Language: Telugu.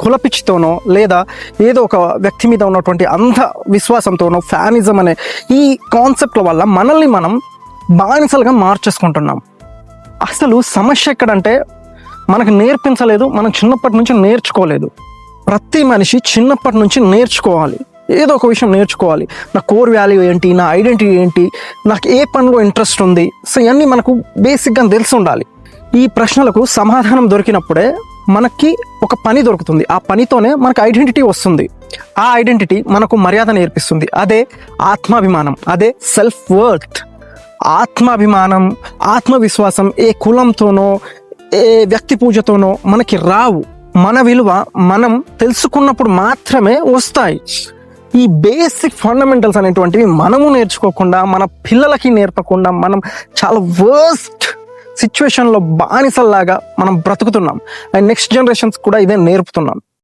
కులపిచ్చితోనో లేదా ఏదో ఒక వ్యక్తి మీద ఉన్నటువంటి అంధ విశ్వాసంతోనో ఫ్యానిజం అనే ఈ కాన్సెప్ట్ల వల్ల మనల్ని మనం బానిసలుగా మార్చేసుకుంటున్నాం. అసలు సమస్య ఎక్కడంటే మనకు నేర్పించలేదు, మనం చిన్నప్పటి నుంచి నేర్చుకోలేదు. ప్రతి మనిషి చిన్నప్పటి నుంచి నేర్చుకోవాలి, ఏదో ఒక విషయం నేర్చుకోవాలి. నా కోర్ వాల్యూ ఏంటి, నా ఐడెంటిటీ ఏంటి, నాకు ఏ పనిలో ఇంట్రెస్ట్ ఉంది, సో ఇవన్నీ మనకు బేసిక్గా తెలిసి ఉండాలి. ఈ ప్రశ్నలకు సమాధానం దొరికినప్పుడే మనకి ఒక పని దొరుకుతుంది. ఆ పనితోనే మనకు ఐడెంటిటీ వస్తుంది. ఆ ఐడెంటిటీ మనకు మర్యాద నేర్పిస్తుంది. అదే ఆత్మాభిమానం, అదే సెల్ఫ్ వర్త్. ఆత్మాభిమానం, ఆత్మవిశ్వాసం ఏ కులంతోనో ఏ వ్యక్తి పూజతోనో మనకి రావు. మన విలువ మనం తెలుసుకున్నప్పుడు మాత్రమే వస్తాయి. ఈ బేసిక్ ఫండమెంటల్స్ అనేటువంటివి మనము నేర్చుకోకుండా, మన పిల్లలకి నేర్పకుండా మనం చాలా వర్స్ట్ సిచ్యువేషన్లో బానిసల్లాగా మనం బ్రతుకుతున్నాం. అండ్ నెక్స్ట్ జనరేషన్స్ కూడా ఇదే నేర్పుతున్నాం.